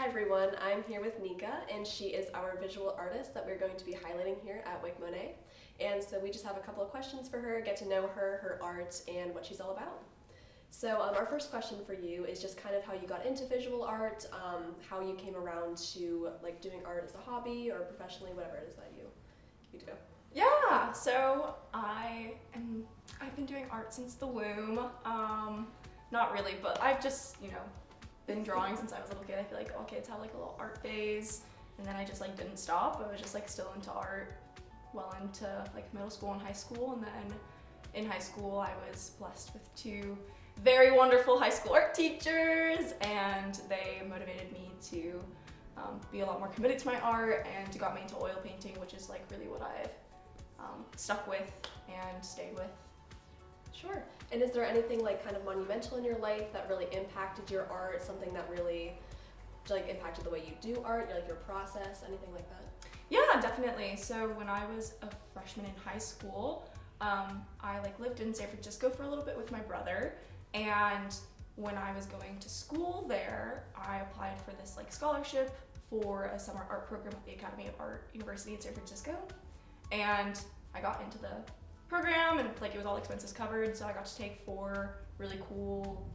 everyone, I'm here with Nika, and she is our visual artist that we're going to be highlighting here at Wake Monet. And so we just have a couple of questions for her, get to know her, her art, and what she's all about. So our first question for you is just kind of how you got into visual art, how you came around to like doing art as a hobby or professionally, whatever it is that you do. Yeah, so I've been doing art since the womb. Not really, but I've just, been drawing since I was a little kid. I feel like all kids have like a little art phase, and then I just like didn't stop. I was just like still into art well into like middle school and high school, and then in high school I was blessed with two very wonderful high school art teachers, and they motivated me to be a lot more committed to my art and got me into oil painting, which is like really what I've stuck with and stayed with. Sure. And is there anything like kind of monumental in your life that really impacted your art, something that really like impacted the way you do art, like your process, anything like that? Yeah, definitely. So when I was a freshman in high school, I like lived in San Francisco for a little bit with my brother, and when I was going to school there, I applied for this like scholarship for a summer art program at the Academy of Art University in San Francisco, and I got into the program, and like it was all expenses covered, so I got to take 4 really cool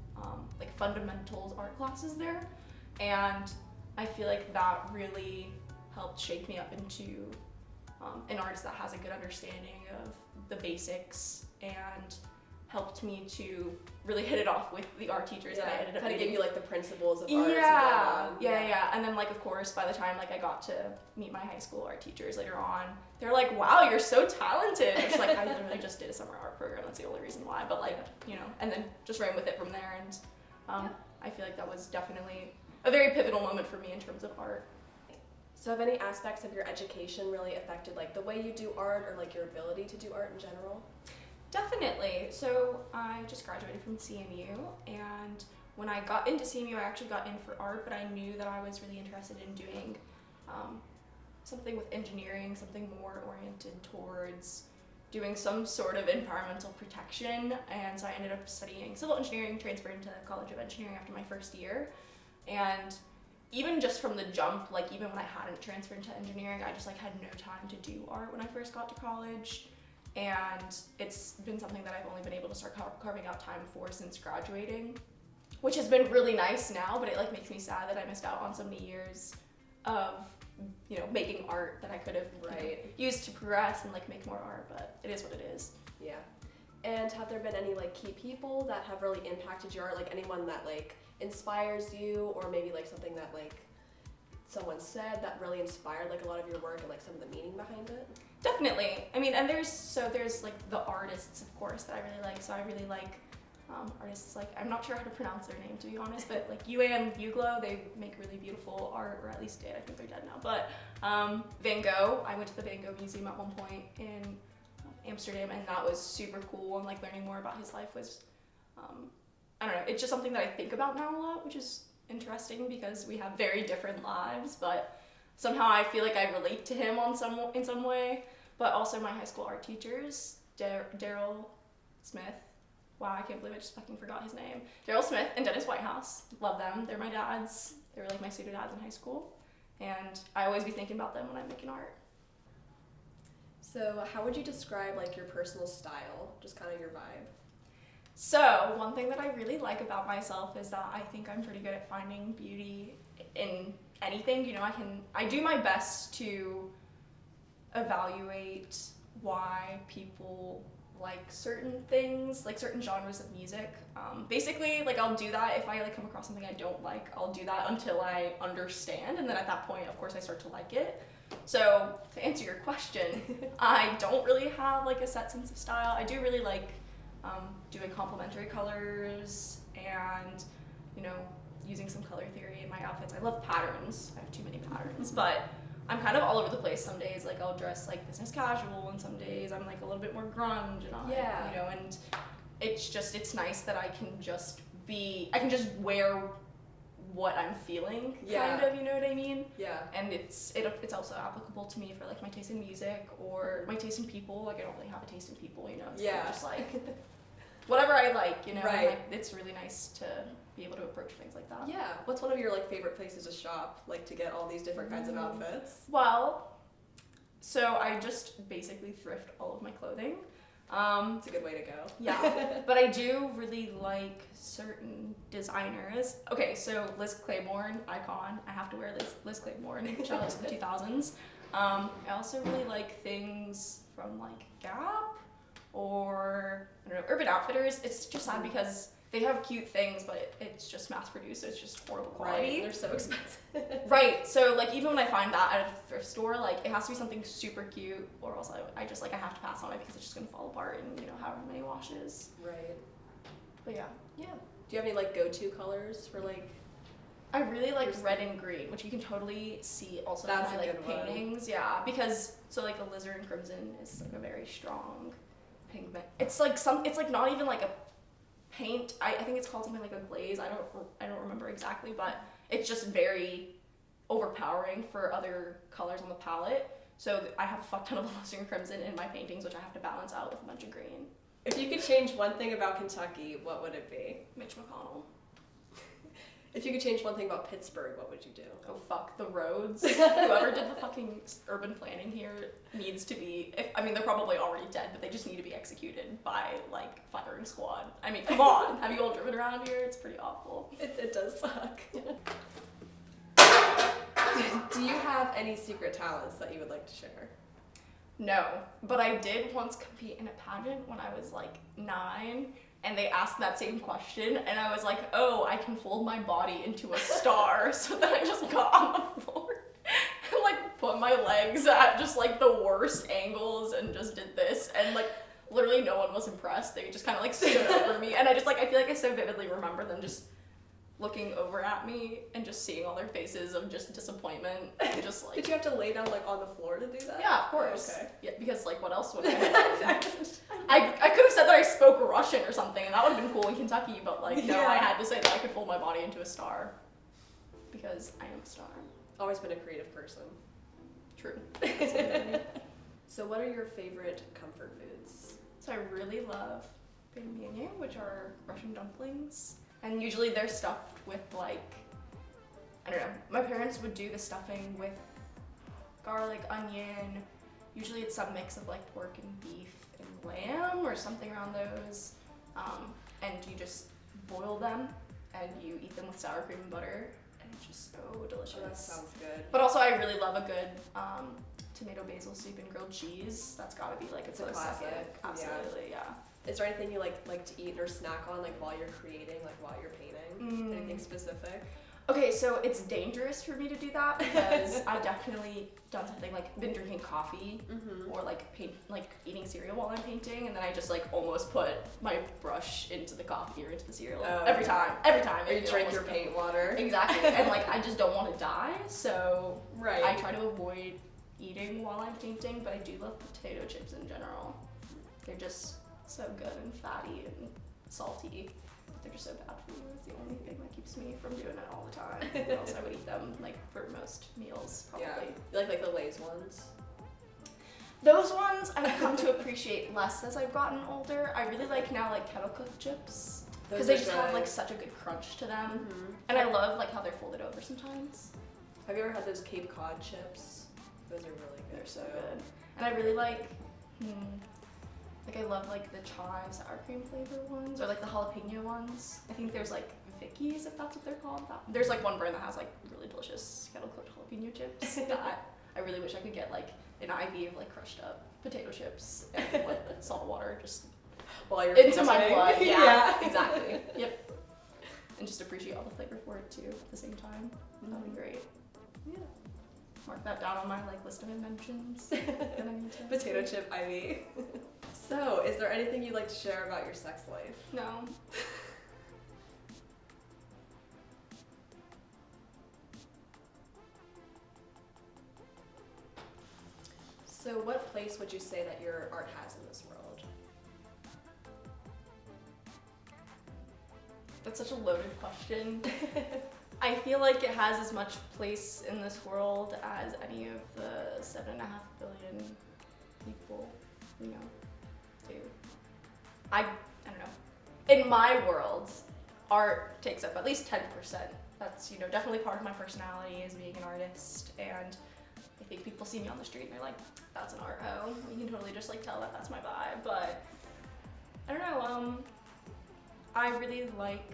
like fundamentals art classes there, and I feel like that really helped shape me up into an artist that has a good understanding of the basics, and helped me to really hit it off with the art teachers that I ended up kind of give meeting. you like the principles of art. Yeah. And then like of course by the time like I got to meet my high school art teachers later on, they're like, wow, you're so talented. It's like I literally just did a summer art program, that's the only reason why, but like, and then just ran with it from there, and I feel like that was definitely a very pivotal moment for me in terms of art. So have any aspects of your education really affected like the way you do art or like your ability to do art in general? Definitely. So I just graduated from CMU, and when I got into CMU, I actually got in for art, but I knew that I was really interested in doing something with engineering, something more oriented towards doing some sort of environmental protection, and so I ended up studying civil engineering, transferred into College of Engineering after my first year, and even just from the jump, like even when I hadn't transferred into engineering, I just like had no time to do art when I first got to college. And it's been something that I've only been able to start carving out time for since graduating, which has been really nice now, but it like makes me sad that I missed out on so many years of making art that I could have used to progress and like make more art, but it is what it is. Yeah. And have there been any like key people that have really impacted your art, like anyone that like inspires you, or maybe like something that like someone said that really inspired like a lot of your work and like some of the meaning behind it? Definitely. I mean, and there's like the artists, of course, that I really like. So I really like artists like, I'm not sure how to pronounce their name to be honest, but like Yuan Uglo, they make really beautiful art, or at least did. I think they're dead now. But Van Gogh, I went to the Van Gogh Museum at one point in Amsterdam, and that was super cool, and like learning more about his life was, I don't know, it's just something that I think about now a lot, which is interesting because we have very different lives, but somehow I feel like I relate to him in some way. But also my high school art teachers, Daryl Smith, wow, I can't believe I just fucking forgot his name. Daryl Smith and Dennis Whitehouse, love them. They're my dads. They were like my pseudo dads in high school, and I always be thinking about them when I'm making art. So how would you describe like your personal style, just kind of your vibe? So one thing that I really like about myself is that I think I'm pretty good at finding beauty in anything. I do my best to evaluate why people like certain things, like certain genres of music. Basically, like I'll do that if I like come across something I don't like. I'll do that until I understand, and then at that point, of course, I start to like it. So to answer your question, I don't really have like a set sense of style. I do really like doing complementary colors and using some color theory in my outfits. I love patterns. I have too many patterns, but I'm kind of all over the place. Some days like I'll dress like business casual, and some days I'm like a little bit more grunge, and and it's nice that I can just wear what I'm feeling, kind of, you know what I mean? Yeah. And it's also applicable to me for like my taste in music or my taste in people. Like I don't really have a taste in people, it's just like whatever I like, Right. Like, it's really nice to be able to approach things like that. Yeah. What's one of your like favorite places to shop, like to get all these different kinds of outfits? Well, so I just basically thrift all of my clothing. It's a good way to go. Yeah, but I do really like certain designers. Okay, so Liz Claiborne, icon. I have to wear Liz Claiborne. Shout out to the 2000s. I also really like things from like Gap or I don't know, Urban Outfitters. It's just sad because they have cute things, but it's just mass produced, so it's just horrible quality. Right, they're so expensive. Right, so like even when I find that at a thrift store, like it has to be something super cute, or else I just like I have to pass on it because it's just gonna fall apart in however many washes. Right. But yeah. Yeah. Do you have any like go-to colors for like? I really like red and green, which you can totally see also in That's my a like good one. paintings. Yeah, because so like the alizarin and crimson is like a very strong pigment. It's like not even like a paint. I think it's called something like a glaze. I don't remember exactly, but it's just very overpowering for other colors on the palette. So I have a fuck ton of alizarin and crimson in my paintings, which I have to balance out with a bunch of green. If you could change one thing about Kentucky, what would it be? Mitch McConnell. If you could change one thing about Pittsburgh, what would you do? Oh fuck, the roads. Whoever did the fucking urban planning here needs to be, they're probably already dead, but they just need to be executed by like firing squad. I mean, come on. Have you all driven around here? It's pretty awful. It does suck. Do you have any secret talents that you would like to share? No, but I did once compete in a pageant when I was like 9. And they asked that same question, and I was like, oh, I can fold my body into a star. So then I just got on the floor and like put my legs at just like the worst angles and just did this. And like literally no one was impressed. They just kind of like stood over me. And I feel like I so vividly remember them just looking over at me and just seeing all their faces of just disappointment. And just like. Did you have to lay down like on the floor to do that? Yeah, of course. Okay. Yeah, because like what else would I have done? I could have said that I spoke Russian or something, and that would have been cool in Kentucky, but like, no, Yeah. I had to say that I could fold my body into a star. Because I am a star. Always been a creative person. True. So what are your favorite comfort foods? So I really love pельмени, which are Russian dumplings. And usually they're stuffed with like, I don't know, my parents would do the stuffing with garlic, onion. Usually it's some mix of like pork and beef and lamb or something around those. And you just boil them and you eat them with sour cream and butter. And it's just so delicious. Oh, that sounds good. But also I really love a good tomato basil soup and grilled cheese. That's gotta be like It's a a classic. Absolutely, yeah. Is there anything you like to eat or snack on like while you're creating, like while you're painting? Anything specific? Okay, so it's dangerous for me to do that because I've definitely done something like been drinking coffee or like eating cereal while I'm painting, and then I just like almost put my brush into the coffee or into the cereal every time. Or you drink your paint water. Exactly, and like I just don't want to die, so Right. I try to avoid eating while I'm painting, but I do love potato chips in general. They're just so good and fatty and salty. They're just so bad for you. It's the only thing that keeps me from doing it all the time. Or else I would eat them like for most meals, probably. Yeah. You like the Lay's ones? Those ones I've come to appreciate less as I've gotten older. I really like now like kettle cooked chips because they just have like such a good crunch to them, and I love like how they're folded over sometimes. Have you ever had those Cape Cod chips? Those are really good. They're so good, and I really like. I love like the chive sour cream flavor ones or like the jalapeno ones. I think there's like Vicky's, if that's what they're called. There's like one brand that has like really delicious kettle cooked jalapeno chips that I really wish I could get like an IV of like crushed up potato chips and like salt water just while you're into my painting. blood. Yeah, exactly. Yep. And just appreciate all the flavor for it too at the same time. That'd be great. Yeah. Mark that down on my like list of inventions that I need to. Potato chip IV. So, is there anything you'd like to share about your sex life? No. So, what place would you say that your art has in this world? That's such a loaded question. I feel like it has as much place in this world as any of the 7.5 billion people, do. I don't know. In my world, art takes up at least 10%. That's, you know, definitely part of my personality is being an artist, and I think people see me on the street and they're like, that's an art hoe. You can totally just like tell that that's my vibe, but I don't know, I really like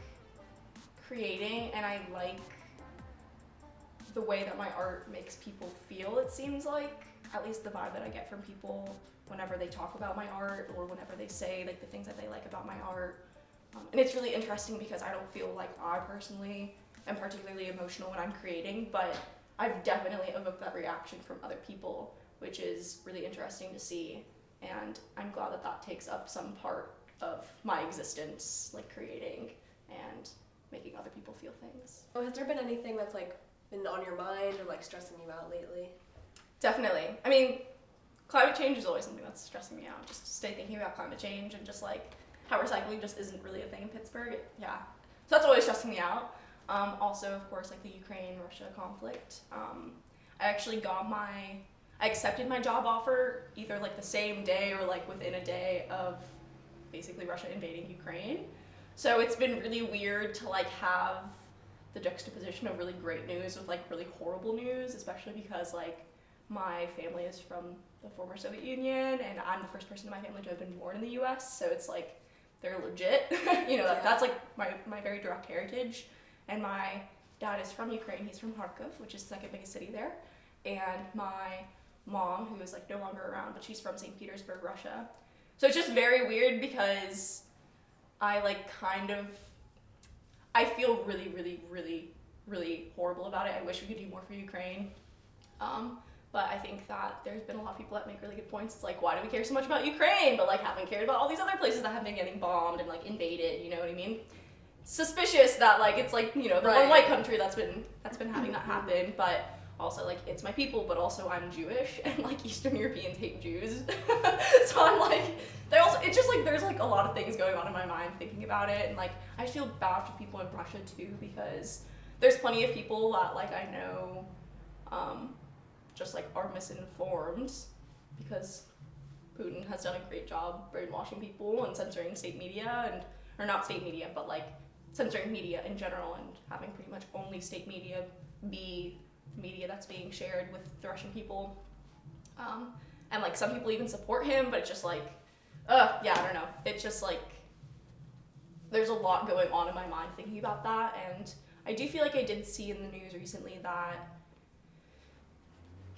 creating, and I like the way that my art makes people feel, it seems like. At least the vibe that I get from people whenever they talk about my art or whenever they say like the things that they like about my art. And it's really interesting because I don't feel like I personally am particularly emotional when I'm creating, but I've definitely evoked that reaction from other people, which is really interesting to see. And I'm glad that that takes up some part of my existence, like creating and making other people feel things. Oh, has there been anything that's like been on your mind or like stressing you out lately? Definitely. I mean, climate change is always something that's stressing me out. Just to stay thinking about climate change and just like how recycling just isn't really a thing in Pittsburgh. Yeah. So that's always stressing me out. Also, of course, like the Ukraine-Russia conflict. I accepted my job offer either like the same day or like within a day of basically Russia invading Ukraine. So it's been really weird to like have the juxtaposition of really great news with like really horrible news, especially because like my family is from the former Soviet Union and I'm the first person in my family to have been born in the US, so it's like they're legit. You know, that's like my very direct heritage. And my dad is from Ukraine, he's from Kharkiv, which is the second biggest city there. And my mom, who is like no longer around, but she's from St. Petersburg, Russia. So it's just very weird because I like I feel really, really, really, really horrible about it. I wish we could do more for Ukraine. But I think that there's been a lot of people that make really good points. It's like, why do we care so much about Ukraine, but like haven't cared about all these other places that have been getting bombed and like invaded, you know what I mean? Suspicious that like it's like, you know, the one white country that's been having that happen, but also like it's my people, but also I'm Jewish and like Eastern Europeans hate Jews. So I'm like, it's just like there's like a lot of things going on in my mind thinking about it, and like I feel bad for people in Russia too because there's plenty of people that like I know just like are misinformed because Putin has done a great job brainwashing people and censoring state media or not state media, but like censoring media in general and having pretty much only state media be media that's being shared with the Russian people. And like some people even support him, but it's just like, I don't know. It's just like, there's a lot going on in my mind thinking about that, and I do feel like I did see in the news recently that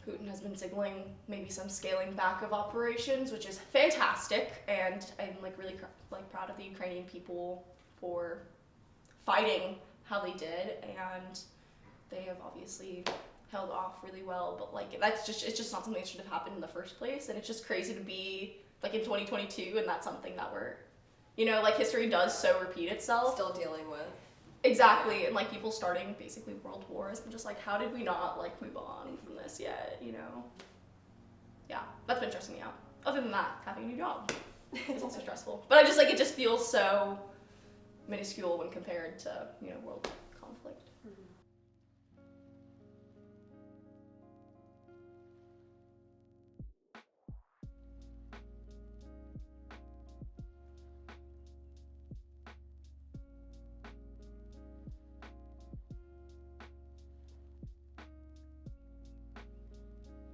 Putin has been signaling maybe some scaling back of operations, which is fantastic, and I'm like really like proud of the Ukrainian people for fighting how they did, and they have obviously held off really well, but like it's just not something that should have happened in the first place, and it's just crazy to be like in 2022 and that's something that we're, you know, like history does so repeat itself. Still dealing with. Exactly, and like people starting basically world wars. I'm just like, how did we not like move on from this yet, you know? Yeah, that's been stressing me out. Other than that, having a new job is also stressful. But I just like, it just feels so minuscule when compared to, you know, world conflict.